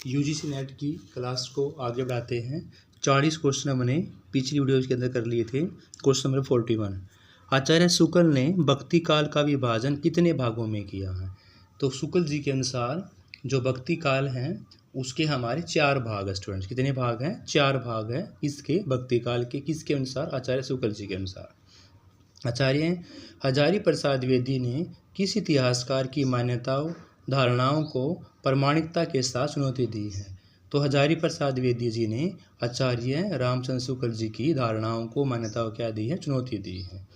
UGC net की class को आगे बढ़ाते हैं। 40 क्वेश्चन हमने पिछली वीडियोज़ के अंदर कर लिए थे। क्वेश्चन नंबर 41, आचार्य शुक्ल ने भक्ति काल का विभाजन कितने भागों में किया है? तो शुक्ल जी के अनुसार जो भक्ति काल है उसके हमारे 4 भाग है। स्टूडेंट्स, कितने भाग हैं? 4 भाग है इसके भक्ति काल के। किसके अनुसार? आचार्य शुक्ल जी के अनुसार। आचार्य हजारी प्रसाद द्विवेदी ने किस इतिहासकार की मान्यताओं धारणाओं को प्रामाणिकता के साथ चुनौती दी है? तो हजारी प्रसाद द्विवेदी जी ने आचार्य रामचंद्र शुक्ल जी की धारणाओं को मान्यताओं क्या दी है? चुनौती दी है।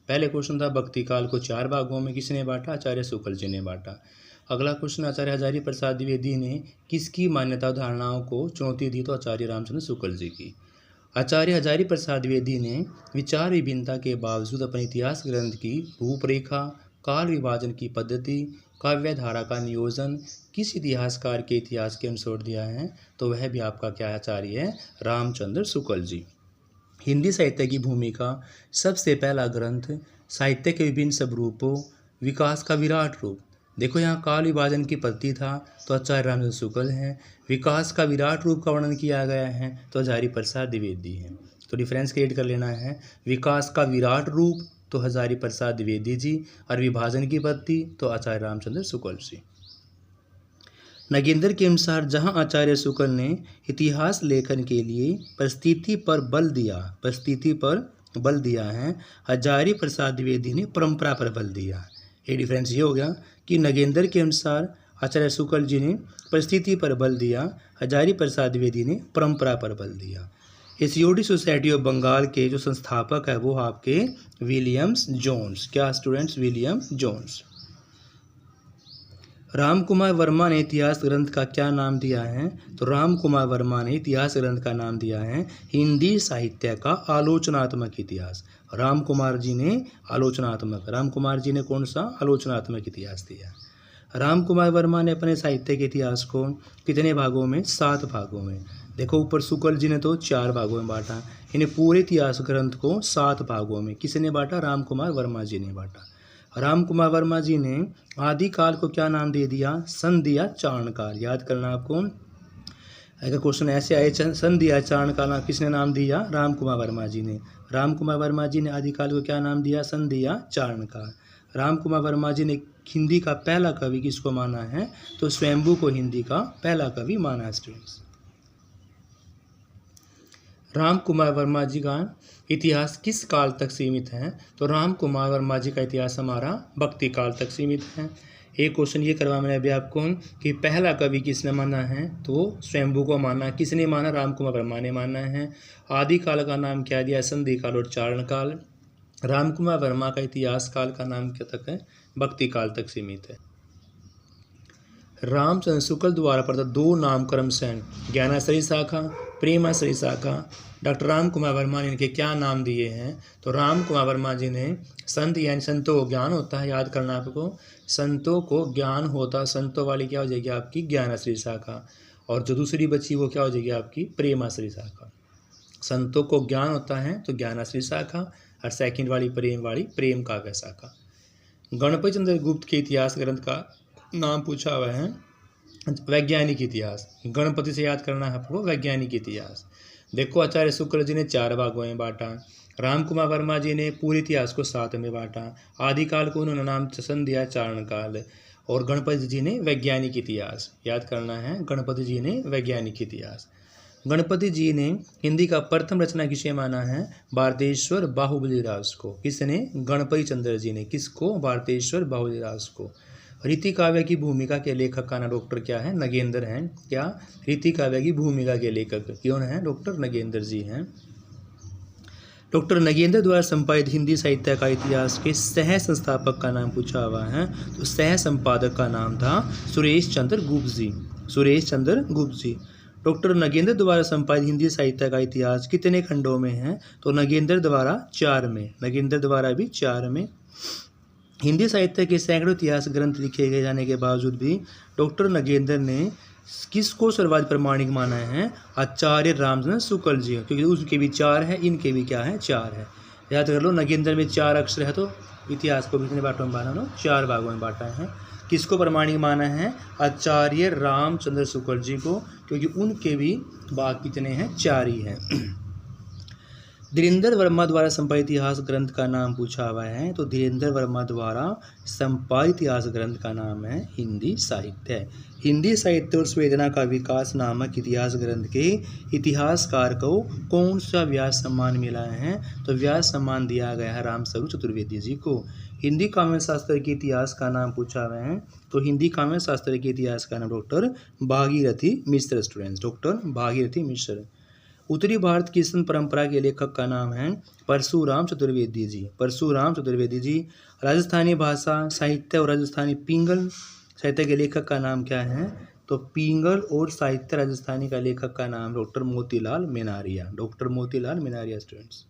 पहले क्वेश्चन था भक्ति काल को 4 भागों में किसने बांटा? आचार्य शुक्ल जी ने बांटा। अगला क्वेश्चन, आचार्य हजारी प्रसाद द्विवेदी ने किसकी मान्यता धारणाओं को चुनौती दी? तो आचार्य रामचंद्र शुक्ल जी की। आचार्य हजारी प्रसाद द्विवेदी ने विचार विभिन्नता के बावजूद अपने इतिहास ग्रंथ की रूपरेखा, काल विभाजन की पद्धति, काव्य धारा का नियोजन किस इतिहासकार के इतिहास के अनुसार दिया है? तो वह भी आपका क्या आचार्य है? रामचंद्र शुक्ल जी। हिंदी साहित्य की भूमिका, सबसे पहला ग्रंथ, साहित्य के विभिन्न स्वरूपों, विकास का विराट रूप। देखो यहाँ काल विभाजन की पद्धति था तो आचार्य रामचंद्र शुक्ल हैं। विकास का विराट रूप का वर्णन किया गया है तो हजारी प्रसाद द्विवेदी हैं। तो डिफरेंस क्रिएट कर लेना है। विकास का विराट रूप तो हजारी प्रसाद द्विवेदी जी, और विभाजन की पद्धति तो आचार्य रामचंद्र शुक्ल जी। नगेंद्र के अनुसार जहां आचार्य शुक्ल ने इतिहास लेखन के लिए परिस्थिति पर बल दिया है, हजारी प्रसाद द्विवेदी ने परंपरा पर बल दिया। ये डिफरेंस ये हो गया कि नगेंद्र के अनुसार आचार्य शुक्ल जी ने परिस्थिति पर बल दिया, हजारी प्रसाद द्विवेदी ने परंपरा पर बल दिया। एससीओडी सोसाइटी ऑफ बंगाल के जो संस्थापक है वो आपके विलियम्स जोन्स। क्या students? William Jones. Ram Kumar Verma ने इतिहास ग्रंथ का क्या नाम दिया है? तो राम कुमार वर्मा ने इतिहास ग्रंथ का नाम दिया है हिंदी साहित्य का आलोचनात्मक इतिहास। राम कुमार जी ने कौन सा? आलोचनात्मक इतिहास दिया। राम कुमार वर्मा ने अपने साहित्य के इतिहास को कितने भागों में? 7 भागों में। देखो ऊपर शुक्ल जी ने तो 4 भागों में बांटा, इन्हें पूरे इतिहास ग्रंथ को 7 भागों में किसने बांटा? राम कुमार वर्मा जी ने बांटा। राम कुमार वर्मा जी ने आदि काल को क्या नाम दे दिया? संधि या चारणकाल। याद करना आपको, अगर क्वेश्चन ऐसे आए संधि या चारणकाल किसने नाम दिया? राम कुमार वर्मा जी ने। राम कुमार वर्मा जी ने आदि काल को क्या नाम दिया? संधि या चारणकाल। राम कुमार वर्मा जी ने हिंदी का पहला कवि किसको माना है? तो स्वयंभू को हिंदी का पहला कवि माना है। स्टूडेंट्स, राम कुमार वर्मा जी का इतिहास किस काल तक सीमित है? तो राम कुमार वर्मा जी का इतिहास हमारा भक्ति काल तक सीमित है। एक क्वेश्चन ये करवा मैंने अभी आपको कि पहला कवि किसने माना है? तो स्वयंभू को माना। किसने माना? राम कुमार वर्मा ने माना है। आदि काल का नाम क्या दिया? संधि काल और चारण काल। राम कुमार वर्मा का इतिहास काल का नाम क्या तक है? भक्ति काल तक सीमित है। रामचंद्र शुक्ल द्वारा प्रदत्त 2 नामकरण सैन, ज्ञानाश्रय शाखा, प्रेमाश्रय शाखा, डॉक्टर राम कुमार वर्मा ने इनके क्या नाम दिए हैं? तो राम कुमार वर्मा जी ने संत यानी संतों को ज्ञान होता है, याद करना आपको, संतों को ज्ञान होता, संतों वाली क्या हो जाएगी आपकी? ज्ञानाश्रय शाखा। और जो दूसरी बची वो क्या हो जाएगी आपकी? प्रेमाश्रय शाखा। संतों को ज्ञान होता है तो ज्ञानाश्रय शाखा, और सेकंड वाली प्रेम काव्य शाखा। गणपति चंद्र गुप्त के इतिहास ग्रंथ का नाम पूछा हुआ है वैज्ञानिक इतिहास। गणपति से याद करना है आपको वैज्ञानिक इतिहास। देखो आचार्य शुक्ल जी ने 4 भागों में बांटा, राम कुमार वर्मा जी ने पूरे इतिहास को 7 में बांटा, आदिकाल को उन्होंने नाम संधि या चारण काल, और गणपति जी ने वैज्ञानिक इतिहास। याद करना है गणपति जी ने वैज्ञानिक इतिहास। गणपति जी ने हिंदी का प्रथम रचना किसे माना है? भारतेश्वर बाहुबलीराज को। किसने? गणपति चंद्र जी ने। किसको? भारतेश्वर बाहुबलीराज को। रीति काव्य की भूमिका के लेखक का नाम डॉक्टर क्या है? नगेंद्र हैं। क्या? रीति काव्य की भूमिका के लेखक कौन है? डॉक्टर नगेंद्र जी हैं। डॉक्टर नगेंद्र द्वारा संपादित हिंदी साहित्य का इतिहास के सह संस्थापक का नाम पूछा हुआ है तो सह संपादक का नाम था सुरेश चंद्र गुप्त जी। डॉक्टर नगेंद्र द्वारा संपादित हिंदी साहित्य का इतिहास कितने खंडों में है? तो नगेंद्र द्वारा 4 में। नगेंद्र द्वारा भी 4 में। हिंदी साहित्य के सैकड़ों इतिहास ग्रंथ लिखे गए जाने के बावजूद भी डॉक्टर नगेंद्र ने किसको सर्वाधिक प्रमाणिक माना है? आचार्य रामचंद्र शुक्ल जी, क्योंकि उसके भी 4 है, इनके भी क्या है? 4 है। याद कर लो, नगेंद्र में 4 अक्षर है तो इतिहास को कितने भागों में बांटा? 4 भागों में बांटा है। किसको प्रमाणिक माना है? आचार्य रामचंद्र शुक्ल जी को, क्योंकि उनके भी भाग कितने हैं? 4 ही हैं। धीरेन्द्र वर्मा द्वारा संपादित इतिहास ग्रंथ का नाम पूछा हुआ है, तो धीरेन्द्र वर्मा द्वारा संपादित इतिहास ग्रंथ का नाम है हिंदी साहित्य। हिंदी साहित्य और संवेदना का विकास नामक इतिहास ग्रंथ के इतिहासकार को कौन सा व्यास सम्मान मिला है? तो व्यास सम्मान दिया गया है रामस्वरूप चतुर्वेदी जी को। हिंदी काव्य शास्त्र के इतिहास का नाम पूछा हुआ है, तो हिंदी काव्य शास्त्र के इतिहास का नाम डॉक्टर भागीरथी मिश्र। स्टूडेंट्स, डॉक्टर भागीरथी मिश्र। उत्तरी भारत की संत परंपरा के लेखक का नाम है परशुराम चतुर्वेदी जी। परशुराम चतुर्वेदी जी। राजस्थानी भाषा साहित्य और राजस्थानी पिंगल साहित्य के लेखक का नाम क्या है? तो पिंगल और साहित्य राजस्थानी का लेखक का नाम doctor Motilal Menaria. Doctor Motilal Menaria. Students,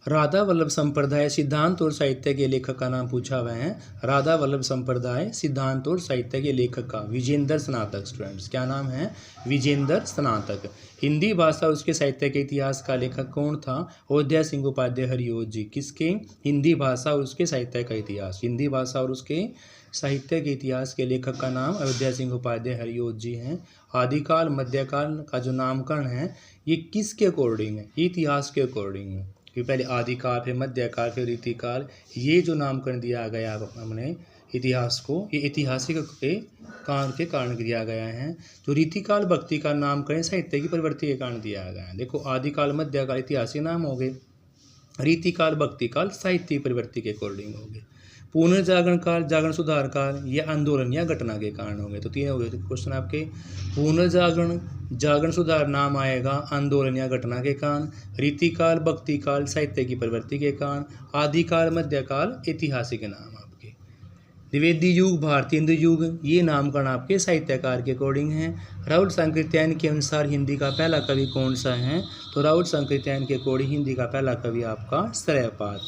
Radha Vallabh संप्रदाय सिद्धांत और साहित्य के लेखक का नाम पूछा हुआ है। राधा वल्लभ संप्रदाय सिद्धांत और साहित्य के लेखक का विजेंद्र स्नातक। स्टूडेंट्स, क्या नाम है? विजेंद्र स्नातक। हिंदी भाषा और उसके साहित्य के इतिहास का लेखक कौन था? अयोध्या सिंह उपाध्याय हरिओत जी। किसके? हिंदी भाषा और उसके साहित्य का इतिहास। हिंदी भाषा और उसके साहित्य के इतिहास के लेखक का नाम अयोध्या सिंह उपाध्याय हरिओत जी हैं। आदिकाल मध्यकाल का जो नामकरण है ये किसके अकॉर्डिंग है? इतिहास के अकॉर्डिंग है, कि पहले आदिकाल फिर मध्यकाल फिर रीतिकाल, ये जो नामकरण दिया गया हमने इतिहास को, ये ऐतिहासिक के कारण दिया गया है। जो रीतिकाल भक्ति का नामकरण साहित्य की प्रवृत्ति के कारण दिया गया है। देखो, आदिकाल मध्यकाल ऐतिहासिक नाम हो गए, रीतिकाल भक्ति काल साहित्य प्रवृत्ति के अकॉर्डिंग हो गए। पुनर्जागरण काल जागरण सुधार काल ये आंदोलन या घटना के कारण हो गए। तो 3 हो गए क्वेश्चन आपके। पुनर्जागरण जागरण सुधार नाम आएगा आंदोलन या घटना के कारण, रीतिकाल भक्ति काल साहित्य की प्रवृत्ति के कारण, आदिकाल मध्यकाल ऐतिहासिक नाम आपके। द्विवेदी युग भारतीय हिंदू युग ये नामकरण आपके साहित्यकार के अकॉर्डिंग है। राहुल सांकृत्यायन के अनुसार हिंदी का पहला कवि कौन सा है? तो राहुल सांकृत्यायन के अकॉर्डिंग हिंदी का पहला कवि आपका श्रेयपाद।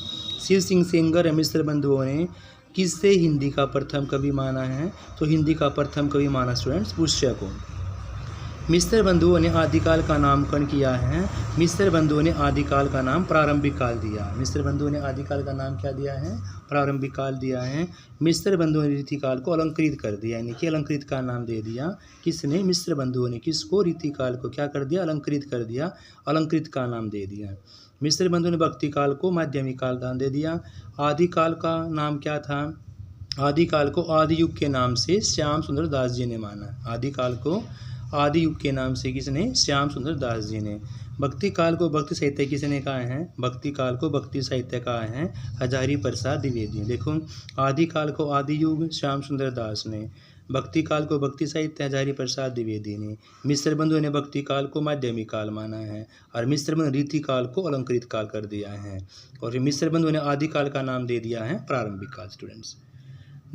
शिव सिंह सेंगर मिश्र बंधुओं ने किससे हिंदी का प्रथम कवि माना है? तो हिंदी का प्रथम कवि माना स्टूडेंट्स पुष्य को। मिश्र बंधुओं ने आदिकाल का नामकरण किया है। मिश्र बंधुओं ने आदिकाल का नाम प्रारंभिक काल दिया। मिश्र बंधुओं ने आदिकाल का नाम क्या दिया है? प्रारंभिक काल दिया है। मिश्र बंधुओं ने रीतिकाल को अलंकृत कर दिया, यानी कि अलंकृत का नाम दे दिया। किसने? मिश्र बंधुओं ने। किसको? रीतिकाल को क्या कर दिया? अलंकृत कर दिया, अलंकृत का नाम दे दिया। मिश्र बंधुओं ने भक्ति काल को माध्यमिक काल का नाम दे दिया। आदिकाल का नाम क्या था? आदिकाल को आदि युग के नाम से श्याम सुंदर दास जी ने माना। आदिकाल को आदि युग के नाम से किसने? श्याम सुंदर दास जी ने। भक्ति काल को भक्ति साहित्य किसने कहा है? भक्ति काल को भक्ति साहित्य कहा है हजारी प्रसाद द्विवेदी। देखो, आदिकाल को आदि युग श्याम सुंदर दास ने, भक्ति काल को भक्ति साहित्य हजारी प्रसाद द्विवेदी ने। मिश्र बंधुओं ने भक्ति काल को माध्यमिक काल माना है और मिश्र बंधु रीति काल को अलंकृत काल कर दिया है, और मिश्र बंधुओं ने आदिकाल का नाम दे दिया है प्रारंभिक काल। स्टूडेंट्स,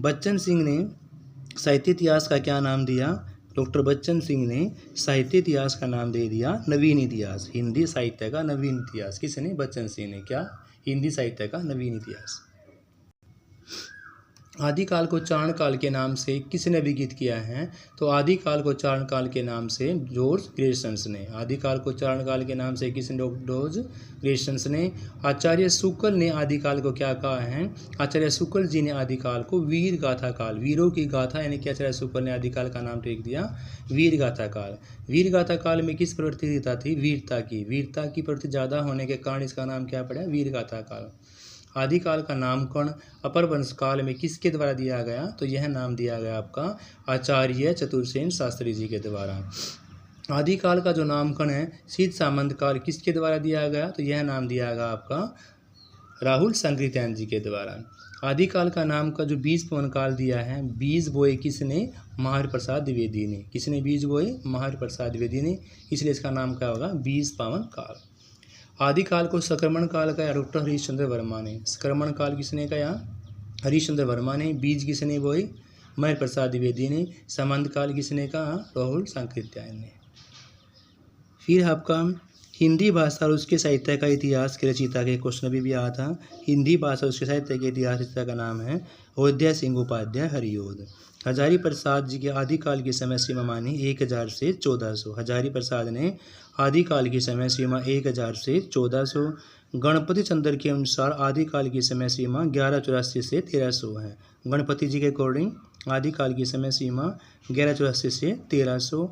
बच्चन सिंह ने साहित्य इतिहास का क्या नाम दिया? डॉक्टर बच्चन सिंह ने साहित्य इतिहास का नाम दे दिया नवीन इतिहास। हिंदी साहित्य का नवीन इतिहास किसने? बच्चन सिंह ने। क्या? हिंदी साहित्य का नवीन इतिहास। आदिकाल को चारण काल के नाम से किसने अभिहित किया है? तो आदिकाल को चारण काल के नाम से जॉर्ज ग्रेशंस ने। आदिकाल को चारण काल के नाम से किसने? जॉर्ज ग्रेशंस ने। आचार्य शुक्ल ने आदिकाल को क्या कहा है? आचार्य शुक्ल जी ने आदिकाल को वीर गाथा काल, वीरों की गाथा, यानी कि आचार्य शुक्ल ने आदिकाल का नाम टेक दिया वीर गाथा काल। वीर गाथा काल में किस प्रवृत्ति थी? वीरता की। वीरता की प्रवृत्ति ज़्यादा होने के कारण इसका नाम क्या पड़ा? वीर गाथा काल। आदिकाल का नामकरण अपर वंश काल में किसके द्वारा दिया गया? तो यह नाम दिया गया आपका आचार्य चतुर्सेन शास्त्री जी के द्वारा। आदिकाल का जो नामकरण है शीत सामंत काल किसके द्वारा दिया गया? तो यह नाम दिया गया आपका राहुल सांकृत्यायन जी के द्वारा। आदिकाल का नाम का जो बीज पवन काल दिया है, बीज बोए किसने? महावीर प्रसाद द्विवेदी ने। किसने बीज बोए? महावीर प्रसाद द्विवेदी ने, इसलिए इसका नाम क्या होगा? बीज पावन काल। आदिकाल को संक्रमण काल का डॉक्टर हरीशचंद्र वर्मा ने। संक्रमण काल किसने कहा? हरीशचंद्र वर्मा ने। बीज किसने बोए? महावीर प्रसाद द्विवेदी ने। सामंत काल किसने कहा? राहुल सांकृत्यायन ने। फिर आपका हिंदी भाषा और उसके साहित्य का इतिहास के रचयिता के क्वेश्चन भी आया था। हिंदी भाषा और उसके साहित्य के इतिहास रचयिता का नाम है अयोध्या सिंह उपाध्याय हरिओद। हजारी प्रसाद जी के आदिकाल की समय सीमा मानी 1000 से 1400। हजारी प्रसाद ने आदिकाल की समय सीमा 1000 से 1400। गणपति चंद्र के अनुसार आदिकाल की समय सीमा 1184 से 1300 है। गणपति जी के अकॉर्डिंग आदिकाल की समय सीमा 1184 से 1300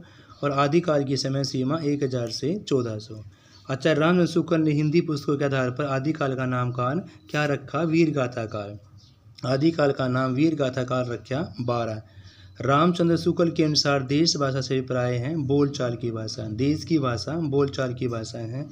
और आदिकाल की समय सीमा 1000 से 1400। आचार्य रामचंद्र शुक्ल ने हिंदी पुस्तकों के आधार पर आदिकाल का नामकरण क्या रखा? वीर गाथा काल। आदिकाल का नाम वीर गाथा काल रखा 12। रामचंद्र शुक्ल के अनुसार देश भाषा से अभिप्राय है बोलचाल की भाषा। देश की भाषा बोलचाल की भाषा है।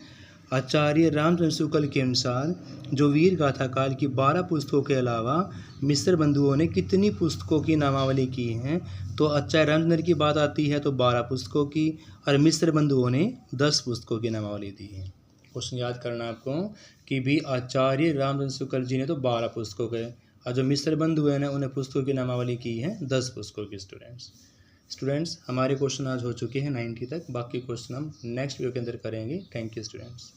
आचार्य रामचंद्र शुक्ल के अनुसार जो वीर गाथा काल की 12 पुस्तकों के अलावा मिश्र बंधुओं ने कितनी पुस्तकों की नामावली की है? तो आचार्य रामचंद्र की बात आती है तो 12 पुस्तकों की और मिश्र बंधुओं ने 10 पुस्तकों की नामावली दी है। क्वेश्चन याद करना आपको कि भी आचार्य रामचंद्र शुक्ल जी ने तो 12 पुस्तकों के और जो मिश्र बंधु हैं उन्हें पुस्तकों की नामावली की है 10 पुस्तकों की। स्टूडेंट्स हमारे क्वेश्चन आज हो चुके हैं 90 तक। बाकी क्वेश्चन हम नेक्स्ट वीडियो के अंदर करेंगे। Thank you students.